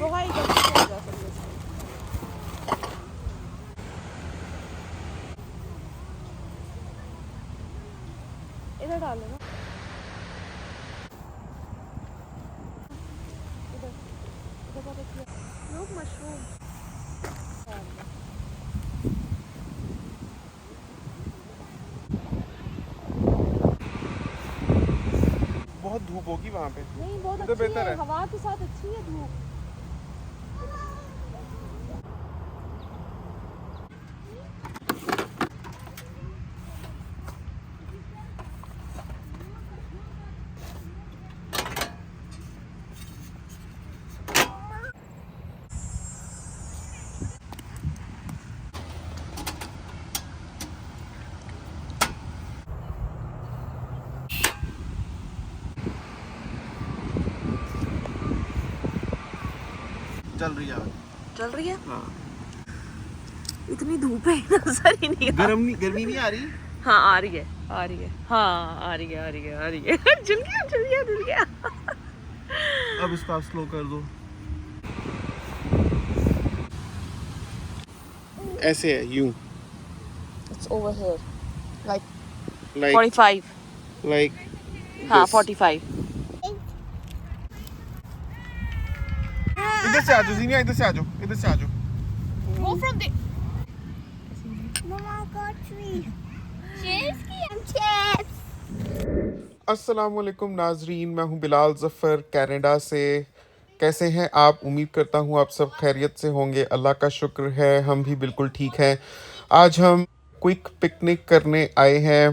तो भाई गलती से आ जा सकते हैं। इधर डाल लेना, इधर इधर बहुत अच्छी है। लोग मशरूम बहुत धूप होगी वहाँ पे। नहीं, बहुत उधर अच्छी बेहतर है, है। हवा के साथ अच्छी है धूप। चल रही है आग। चल रही है, हाँ। इतनी धूप है नजर ही नहीं आ। गर्मी नहीं आ रही। हाँ आ रही है, आ रही है, हाँ आ रही है, आ रही है, आ रही है। जल गया, जल गया, जल गया। अब इसको आप स्लो कर दो। ऐसे है यूं, It's over here, like like 45. Like हाँ 45. इधर से आ जाओ जीनिया, इधर से आ जाओ, इधर से आ जाओ। Go from the. Mama got tree. Chips. अस्सलामुअलैकुम नाजरीन, मैं हूं बिलाल ज़फ़र कनाडा से। कैसे हैं आप? उम्मीद करता हूं आप सब खैरियत से होंगे। अल्लाह का शुक्र है हम भी बिल्कुल ठीक हैं। आज हम क्विक पिकनिक करने आए हैं।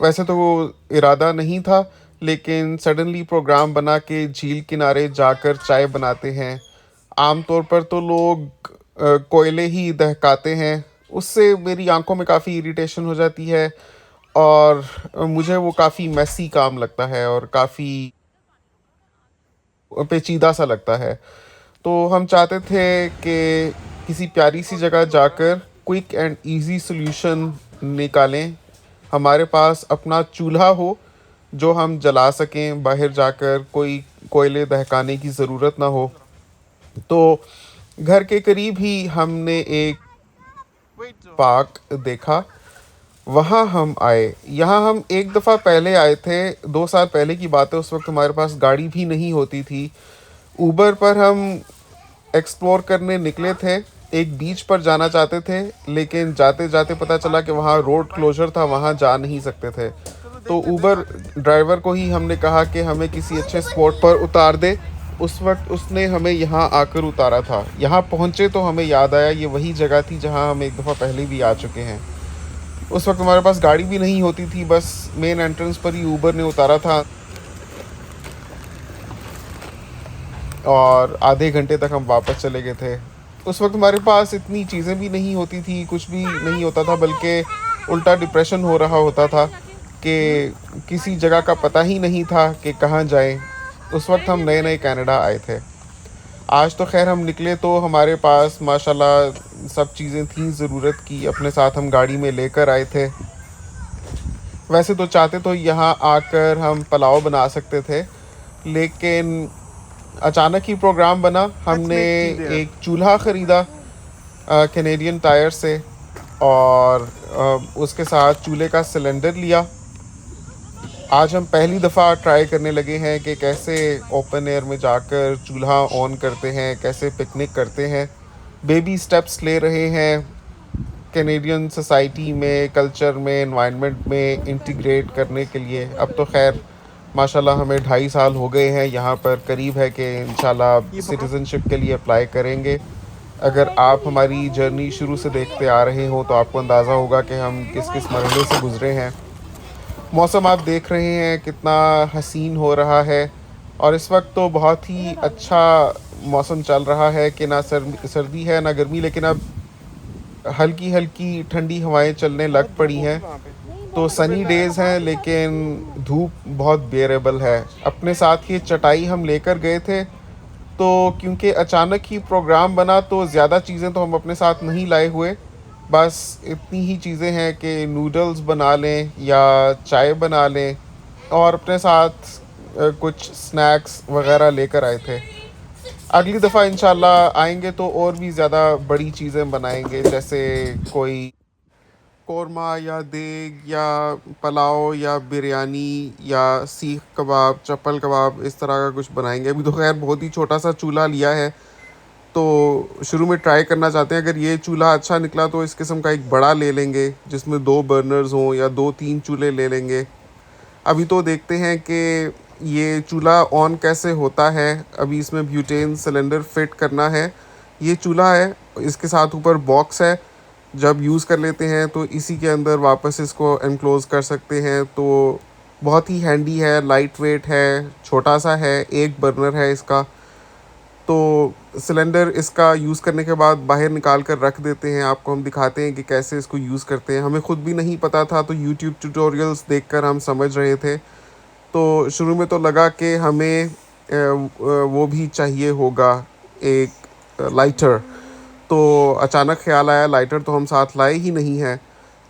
वैसे तो वो इरादा नहीं था, लेकिन सडनली प्रोग्राम बना के झील किनारे जाकर चाय बनाते हैं। आमतौर पर तो लोग कोयले ही दहकाते हैं, उससे मेरी आंखों में काफ़ी इरिटेशन हो जाती है और मुझे वो काफ़ी मेसी काम लगता है और काफ़ी पेचीदा सा लगता है। तो हम चाहते थे कि किसी प्यारी सी जगह जाकर क्विक एंड इजी सॉल्यूशन निकालें। हमारे पास अपना चूल्हा हो जो हम जला सकें, बाहर जाकर कोई कोयले दहकाने की ज़रूरत ना हो। तो घर के करीब ही हमने एक पार्क देखा, वहाँ हम आए। यहाँ हम एक दफ़ा पहले आए थे, 2 साल पहले की बात है। उस वक्त हमारे पास गाड़ी भी नहीं होती थी। ऊबर पर हम एक्सप्लोर करने निकले थे, एक बीच पर जाना चाहते थे, लेकिन जाते जाते पता चला कि वहाँ रोड क्लोजर था, वहाँ जा नहीं सकते थे। तो ऊबर ड्राइवर को ही हमने कहा कि हमें किसी अच्छे स्पॉट पर उतार दे। उस वक्त उसने हमें यहाँ आकर उतारा था। यहाँ पहुँचे तो हमें याद आया ये वही जगह थी जहाँ हम एक दफ़ा पहले भी आ चुके हैं। उस वक्त हमारे पास गाड़ी भी नहीं होती थी, बस मेन एंट्रेंस पर ही ऊबर ने उतारा था और आधे घंटे तक हम वापस चले गए थे। उस वक्त हमारे पास इतनी चीज़ें भी नहीं होती थी, कुछ भी नहीं होता था, बल्कि उल्टा डिप्रेशन हो रहा होता था कि किसी जगह का पता ही नहीं था कि कहाँ जाएं। उस वक्त हम नए नए कनाडा आए थे। आज तो खैर हम निकले तो हमारे पास माशाल्लाह सब चीज़ें थीं ज़रूरत की, अपने साथ हम गाड़ी में लेकर आए थे। वैसे तो चाहते तो यहाँ आकर हम पुलाव बना सकते थे, लेकिन अचानक ही प्रोग्राम बना। हमने एक चूल्हा ख़रीदा कैनेडियन टायर से और उसके साथ चूल्हे का सिलेंडर लिया। आज हम पहली दफ़ा ट्राई करने लगे हैं कि कैसे ओपन एयर में जाकर चूल्हा ऑन करते हैं, कैसे पिकनिक करते हैं। बेबी स्टेप्स ले रहे हैं कैनेडियन सोसाइटी में, कल्चर में, एनवायरनमेंट में इंटीग्रेट करने के लिए। अब तो खैर माशाल्लाह हमें 2.5 साल हो गए हैं यहाँ पर। करीब है कि इंशाल्लाह सिटीज़नशिप के लिए अप्लाई करेंगे। अगर आप हमारी जर्नी शुरू से देखते आ रहे हो तो आपको अंदाज़ा होगा कि हम किस किस मरहले से गुज़रे हैं। मौसम आप देख रहे हैं कितना हसीन हो रहा है और इस वक्त तो बहुत ही अच्छा मौसम चल रहा है कि ना सर्दी है ना गर्मी, लेकिन अब हल्की हल्की ठंडी हवाएं चलने लग पड़ी हैं। तो सनी डेज़ हैं लेकिन धूप बहुत बेरेबल है। अपने साथ ये चटाई हम लेकर गए थे, तो क्योंकि अचानक ही प्रोग्राम बना तो ज़्यादा चीज़ें तो हम अपने साथ नहीं लाए हुए। बस इतनी ही चीज़ें हैं कि नूडल्स बना लें या चाय बना लें और अपने साथ कुछ स्नैक्स वगैरह लेकर आए थे। अगली दफ़ा इंशाल्लाह आएंगे तो और भी ज़्यादा बड़ी चीज़ें बनाएंगे, जैसे कोई कोरमा या देग या पुलाव या बिरयानी या सीख कबाब, चप्पल कबाब, इस तरह का कुछ बनाएंगे। अभी तो खैर बहुत ही छोटा सा चूल्हा लिया है, तो शुरू में ट्राई करना चाहते हैं। अगर ये चूल्हा अच्छा निकला तो इस किस्म का एक बड़ा ले लेंगे जिसमें 2 बर्नर्स हों, या 2-3 चूल्हे ले लेंगे। अभी तो देखते हैं कि ये चूल्हा ऑन कैसे होता है। अभी इसमें ब्यूटेन सिलेंडर फिट करना है। ये चूल्हा है, इसके साथ ऊपर बॉक्स है। जब यूज़ कर लेते हैं तो इसी के अंदर वापस इसको एनक्लोज़ कर सकते हैं। तो बहुत ही हैंडी है, लाइट वेट है, छोटा सा है, एक बर्नर है इसका। तो सिलेंडर इसका यूज़ करने के बाद बाहर निकाल कर रख देते हैं। आपको हम दिखाते हैं कि कैसे इसको यूज़ करते हैं। हमें ख़ुद भी नहीं पता था, तो यूट्यूब ट्यूटोरियल्स देखकर हम समझ रहे थे। तो शुरू में तो लगा कि हमें वो भी चाहिए होगा, एक लाइटर। तो अचानक ख्याल आया लाइटर तो हम साथ लाए ही नहीं हैं,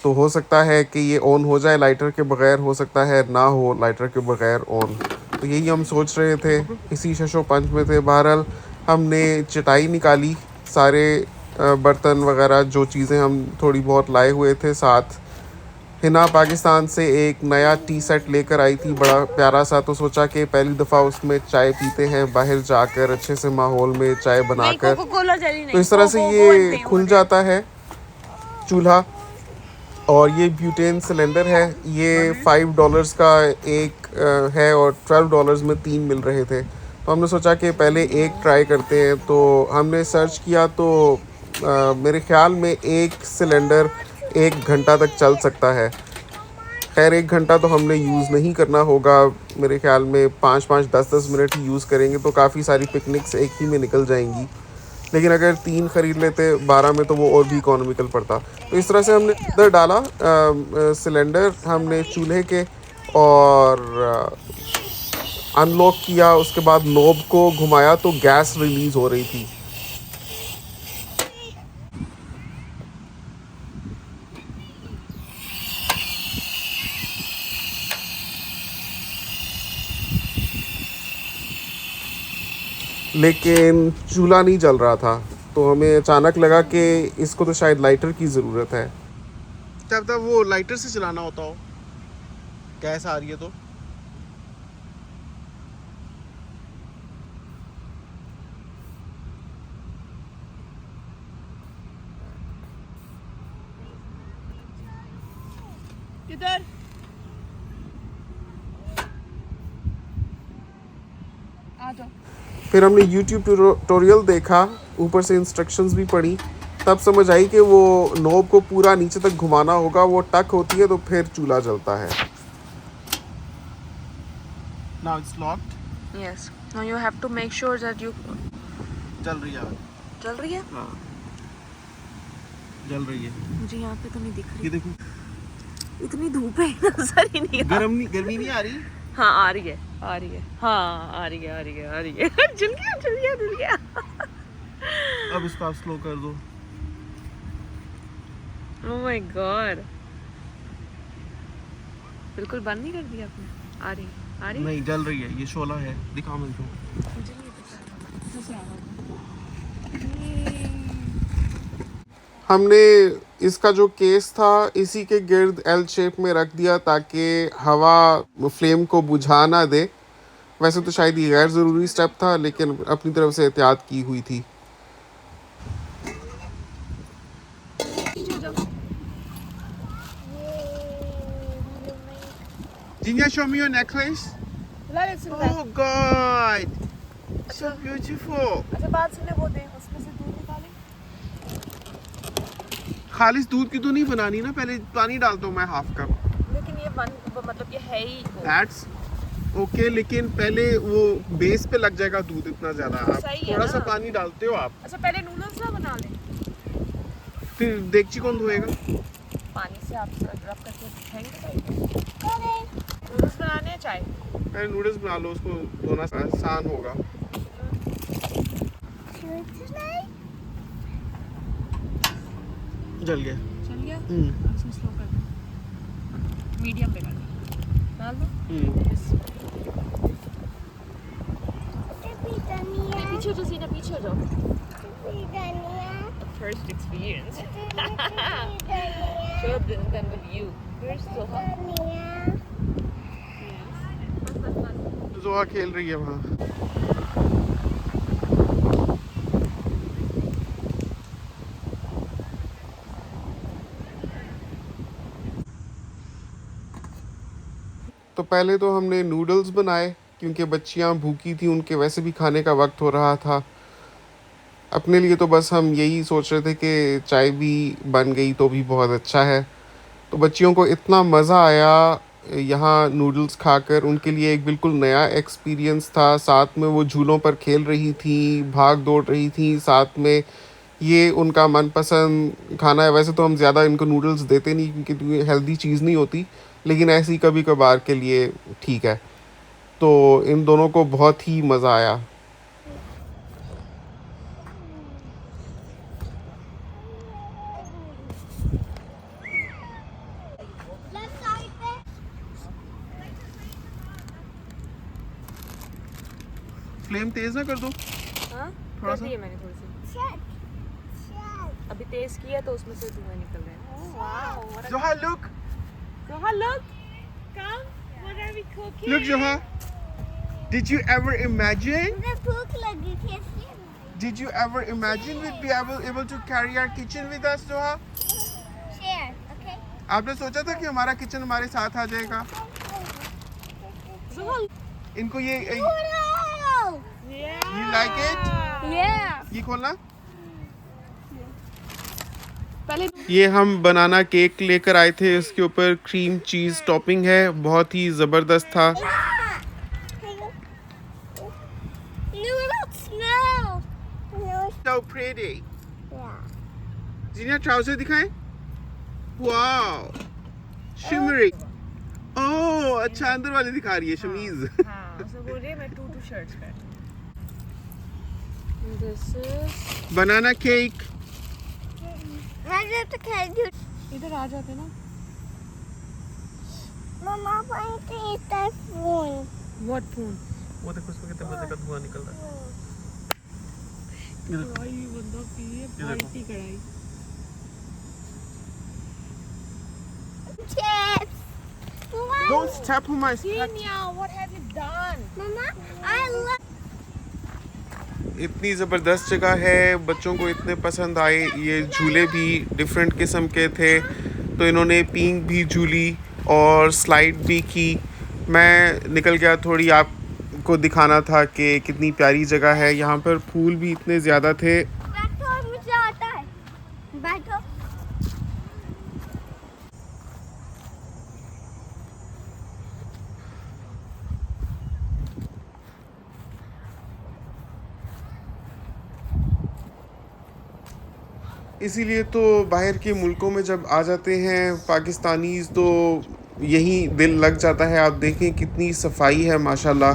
तो हो सकता है कि ये ऑन हो जाए लाइटर के बग़ैर, हो सकता है ना हो लाइटर के बग़ैर ऑन। तो यही हम सोच रहे थे, इसी शशो पंच में थे। बहरहाल हमने चटाई निकाली, सारे बर्तन वगैरह जो चीज़ें हम थोड़ी बहुत लाए हुए थे साथ। हिना पाकिस्तान से एक नया टी सेट लेकर आई थी, बड़ा प्यारा सा। तो सोचा कि पहली दफ़ा उसमें चाय पीते हैं बाहर जाकर, अच्छे से माहौल में चाय बनाकर। तो इस तरह से ये खुल जाता है चूल्हा। और ये ब्यूटेन सिलेंडर है, ये $5 का एक है और $12 में 3 मिल रहे थे। तो हमने सोचा कि पहले एक ट्राई करते हैं। तो हमने सर्च किया तो मेरे ख्याल में एक सिलेंडर 1 घंटा तक चल सकता है। खैर 1 घंटा तो हमने यूज़ नहीं करना होगा, मेरे ख्याल में 5-5, 10-10 मिनट ही यूज़ करेंगे तो काफ़ी सारी पिकनिक्स एक ही में निकल जाएंगी। लेकिन अगर 3 ख़रीद लेते 12 में तो वो और भी इकोनॉमिकल पड़ता। तो इस तरह से हमने अंदर डाला सिलेंडर हमने चूल्हे के, और अनलॉक किया। उसके बाद नॉब को घुमाया तो गैस रिलीज़ हो रही थी। लेकिन चूल्हा नहीं जल रहा था, तो हमें अचानक लगा कि इसको तो शायद लाइटर की ज़रूरत है। तब तक वो लाइटर से चलाना होता हो, गैस आ रही है तो। किधर? आ जाओ। फिर हमने YouTube ट्यूटोरियल देखा, ऊपर से इंस्ट्रक्शंस भी पढ़ी, तब समझ आई कि वो नॉब को पूरा नीचे तक घुमाना होगा। वो टक होती है तो फिर चूल्हा जलता है। Now it's locked. Yes. Now you have to make sure that you जल रही है। चल रही है? हाँ, जल रही है। मुझे यहाँ पे तो नहीं दिख रही। ये देखो, इतनी धूप है, नजर ही नहीं आ रही। गर्मी नहीं आ रही। हाँ आ रही है, आ रही है। हाँ आ रही है, आ रही है, आ रही है। जल गया, जल गया, जल गया। अब इसको आप स्लो कर दो। Oh my God. बिल्कुल बंद नहीं कर दिया आपने? आ रही, आ रही। नहीं, जल रही है, ये शोला है। दिखाओ मेरे को। मुझे नहीं पता। हमने इसका जो केस था इसी के गिर्द एल शेप में रख दिया ताकि हवा फ्लेम को बुझा ना दे। वैसे तो शायद ये गैर ज़रूरी स्टेप था, लेकिन अपनी तरफ से एहतियात की हुई थी। Jinja, show me your necklace. Oh God, so beautiful. अच्छा बात सुने, वो दे, उसमें से दूध निकालें। खालिस दूध की तो नहीं बनानी ना, पहले पानी डालता हूँ मैं हाफ कप। लेकिन ये मतलब ये है ही वो। That's ओके, लेकिन पहले वो बेस पे लग जाएगा दूध इतना ज्यादा। आप थोड़ा सा पानी डालते हो आप। अच्छा पहले नूडल्स ना बना लें, फिर देगची कौन धोएगा? पानी से आप रब करके फेंक नूडल्स बनाने हैं। चाय पहले नूडल्स बना लो, उसको धोना आसान होगा। जल गया। चल गया। इसमें स्लो कर दो, मीडियम पे कर दो, डाल दो। पीछे जो सीना पीछे जो धनिया first experience धनिया show them the view first so धनिया जोहा खेल रही है वहाँ। तो पहले तो हमने नूडल्स बनाए क्योंकि बच्चियाँ भूखी थी, उनके वैसे भी खाने का वक्त हो रहा था। अपने लिए तो बस हम यही सोच रहे थे कि चाय भी बन गई तो भी बहुत अच्छा है। तो बच्चियों को इतना मज़ा आया यहाँ नूडल्स खाकर, उनके लिए एक बिल्कुल नया एक्सपीरियंस था। साथ में वो झूलों पर खेल रही थी, भाग दौड़ रही थी, साथ में ये उनका मनपसंद खाना है। वैसे तो हम ज़्यादा इनको नूडल्स देते नहीं क्योंकि हेल्दी चीज़ नहीं होती, लेकिन ऐसी कभी कभार के लिए ठीक है। तो इन दोनों को बहुत ही मज़ा आया। लेफ्ट साइड पे फ्लेम तेज़ ना कर दो। हाँ थोड़ा कर सा। दी है मैंने थोड़ी सी चेक अभी तेज किया तो उसमें से धुआं निकल रहा है वाओ जोहा look, Zoha look come what are we cooking look जोहा। Did you ever imagine? मुझे भूख लगी थी इसलिए Did you ever imagine we'd be able to carry our kitchen with us, Zoha? Share okay आपने सोचा था कि हमारा किचन हमारे साथ आ जाएगा? Zoha इनको ये yeah You like it? Yeah. ये खोलना। पहले ये हम बनाना केक लेकर आए थे, इसके ऊपर क्रीम चीज़ टॉपिंग है, बहुत ही ज़बरदस्त था। Noodles smell. So pretty. Yeah. जीनिया ट्राउजर दिखाएं। Wow, shimmery. ओह अच्छा, अंदर वाली दिखा रही है शमीज। हाँ so बोल रही है मैं 2 shirts पहन this is banana cake. I have to carry you. इधर आ जाते ना Mama, I want to eat that phone. what phone वो देखो उसमें कितना मजे का धुआं निकल रहा है। कढ़ाई बंदा की है देखो। की कढ़ाई Chips. Wow. Don't step on my Kenya what have you done Mama, I love. इतनी ज़बरदस्त जगह है, बच्चों को इतने पसंद आए। ये झूले भी डिफरेंट किस्म के थे, तो इन्होंने पींग भी झूली और स्लाइड भी की। मैं निकल गया, थोड़ी आपको दिखाना था कि कितनी प्यारी जगह है। यहाँ पर फूल भी इतने ज़्यादा थे। बैठो, मुझे आता है। बैठो। इसीलिए तो बाहर के मुल्कों में जब आ जाते हैं पाकिस्तानीज़ तो यहीं दिल लग जाता है। आप देखें कितनी सफाई है माशाल्लाह।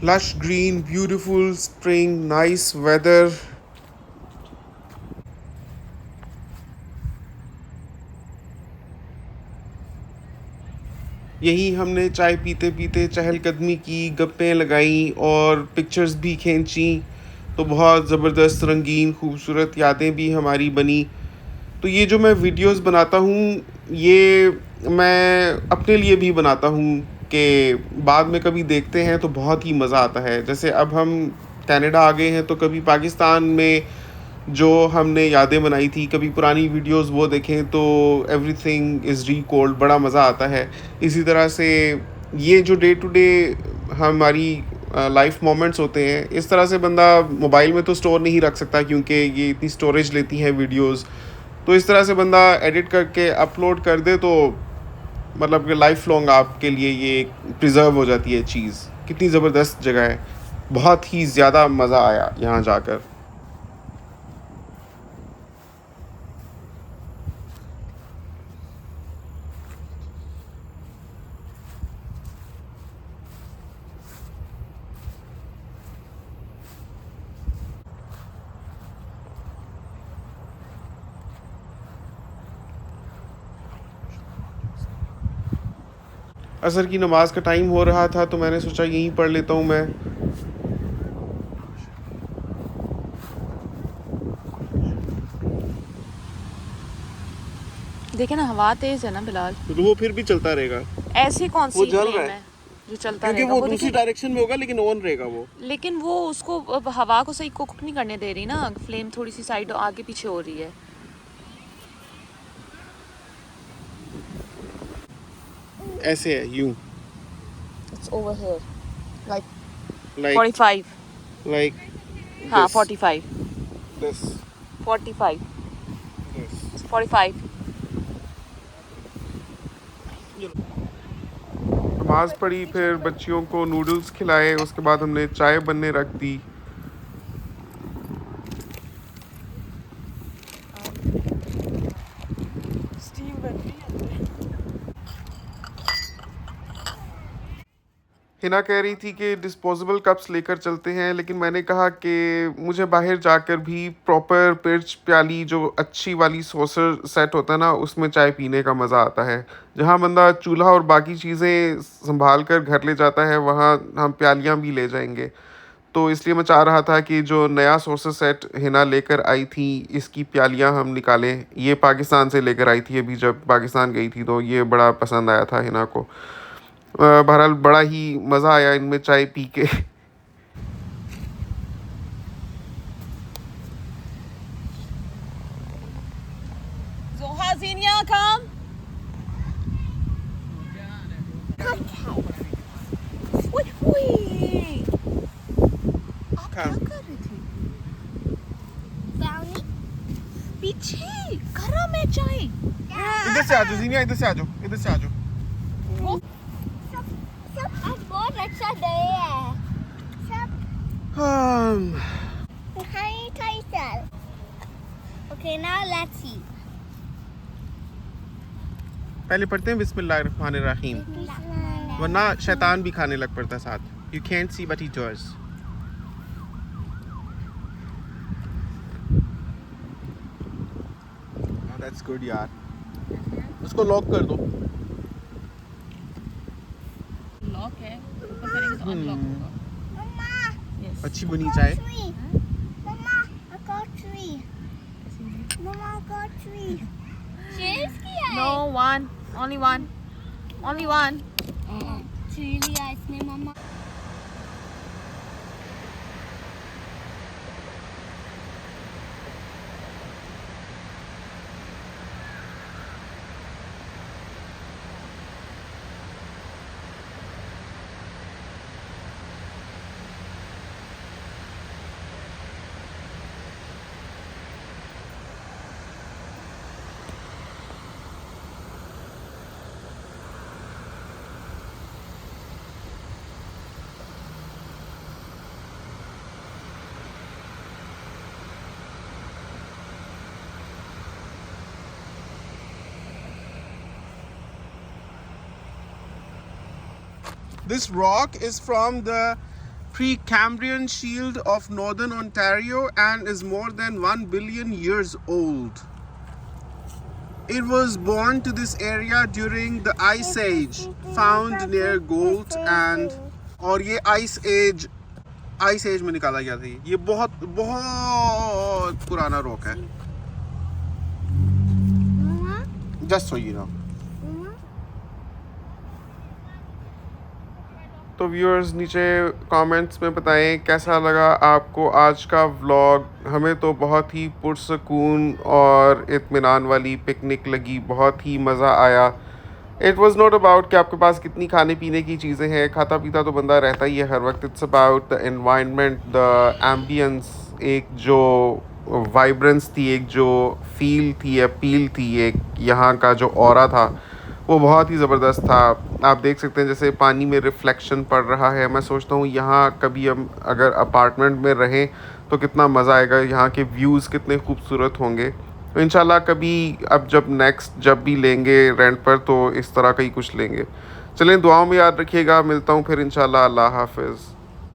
Lush green, beautiful spring, nice weather. यहीं हमने चाय पीते पीते चहलकदमी की, गप्पें लगाई और पिक्चर्स भी खींची। तो बहुत ज़बरदस्त रंगीन खूबसूरत यादें भी हमारी बनी। तो ये जो मैं वीडियोस बनाता हूँ, ये मैं अपने लिए भी बनाता हूँ कि बाद में कभी देखते हैं तो बहुत ही मज़ा आता है। जैसे अब हम कनाडा आ गए हैं तो कभी पाकिस्तान में जो हमने यादें बनाई थी, कभी पुरानी वीडियोस वो देखें तो एवरीथिंग इज़ रिकॉल्ड, बड़ा मज़ा आता है। इसी तरह से ये जो डे टू डे हमारी लाइफ मोमेंट्स होते हैं, इस तरह से बंदा मोबाइल में तो स्टोर नहीं रख सकता क्योंकि ये इतनी स्टोरेज लेती हैं वीडियोस। तो इस तरह से बंदा एडिट करके अपलोड कर दे तो मतलब कि लाइफ लॉन्ग आपके लिए ये प्रिजर्व हो जाती है चीज़। कितनी ज़बरदस्त जगह है, बहुत ही ज़्यादा मज़ा आया यहाँ जाकर। असर की नमाज़ का टाइम हो रहा था तो मैंने सोचा यहीं पढ़ लेता हूँ मैं। देखे ना, हवा तेज है ना बिलाल, तो वो फिर भी चलता रहेगा, ऐसी कौन सी वो जल flame रहा है। है जो चलता क्योंकि रहेगा? वो वो दूसरी देखिए, डायरेक्शन में होगा लेकिन ऑन रहेगा वो। लेकिन वो उसको अब हवा को सही कुक नहीं करने दे रही ना, फ्लेम थोड़ी सी साइड आगे पीछे हो रही है। ऐसे है यूं, it's over here like like 45, like हाँ 45, दिस 45, दिस 45। नमाज पढ़ी, फिर बच्चियों को नूडल्स खिलाए, उसके बाद हमने चाय बनने रख दी। हिना कह रही थी कि डिस्पोजेबल कप्स लेकर चलते हैं, लेकिन मैंने कहा कि मुझे बाहर जाकर भी प्रॉपर पिर्च प्याली जो अच्छी वाली सॉसर सेट होता है ना, उसमें चाय पीने का मज़ा आता है। जहाँ बंदा चूल्हा और बाकी चीज़ें संभाल कर घर ले जाता है, वहाँ हम प्यालियाँ भी ले जाएंगे। तो इसलिए मैं चाह रहा था कि जो नया सॉसर सेट हिना लेकर आई थी, इसकी प्यालियाँ हम निकालें। ये पाकिस्तान से लेकर आई थी, अभी जब पाकिस्तान गई थी तो ये बड़ा पसंद आया था हिना को। बहरहाल बड़ा ही मज़ा आया इनमें चाय पी के। Zoha, Zinia, come. Ui, ui. आप क्या कर रही थी? Brownie. पीछे गरम है चाय। इधर से आ जाओ जीनिया, इधर से आ जाओ, इधर से आ जाओ। सब आज बहुत अच्छा डे है। सब खाई खाई चल। Okay, now let's see. पहले पढ़ते हैं बिस्मिल्लाहिर्रहमानिर्रहीम, वरना शैतान भी खाने लग पड़ता साथ। You can't see but he does. Oh, that's good यार। उसको लॉक कर दो। लॉक है, ऊपर करेंगे तो अनलॉक होगा। Mama, अच्छी बनी चाय। tree. Mama, I got tree. Mama, I got tree. Cheers किया है? No, one, only one, only one. Tree लिया इसने मम्मा। This rock is from the Precambrian Shield of Northern Ontario and is more than 1 billion years old. It was born to this area during the Ice Age, found near Galt, and और ये Ice Age में निकाला गया था। ये बहुत बहुत पुराना रॉक है। मम्मा, Just so you know. मम्मा। तो व्यूअर्स नीचे कमेंट्स में बताएं कैसा लगा आपको आज का व्लॉग। हमें तो बहुत ही पुरसकून और इत्मीनान वाली पिकनिक लगी, बहुत ही मज़ा आया। इट वाज नॉट अबाउट कि आपके पास कितनी खाने पीने की चीज़ें हैं, खाता पीता तो बंदा रहता ही है हर वक्त। It's about the environment, the ambience, एक जो वाइब्रेंस थी, एक जो फील थी, अपील थी, एक यहाँ का जो ऑरा था, वो बहुत ही ज़बरदस्त था। आप देख सकते हैं जैसे पानी में रिफ्लेक्शन पड़ रहा है। मैं सोचता हूँ यहाँ कभी हम अगर अपार्टमेंट में रहें तो कितना मज़ा आएगा, यहाँ के व्यूज़ कितने खूबसूरत होंगे। तो इंशाल्लाह कभी अब जब भी लेंगे रेंट पर तो इस तरह का ही कुछ लेंगे। चलें, दुआओं में याद रखिएगा। मिलता हूँ फिर इंशाल्लाह। अल्लाह हाफ़िज़।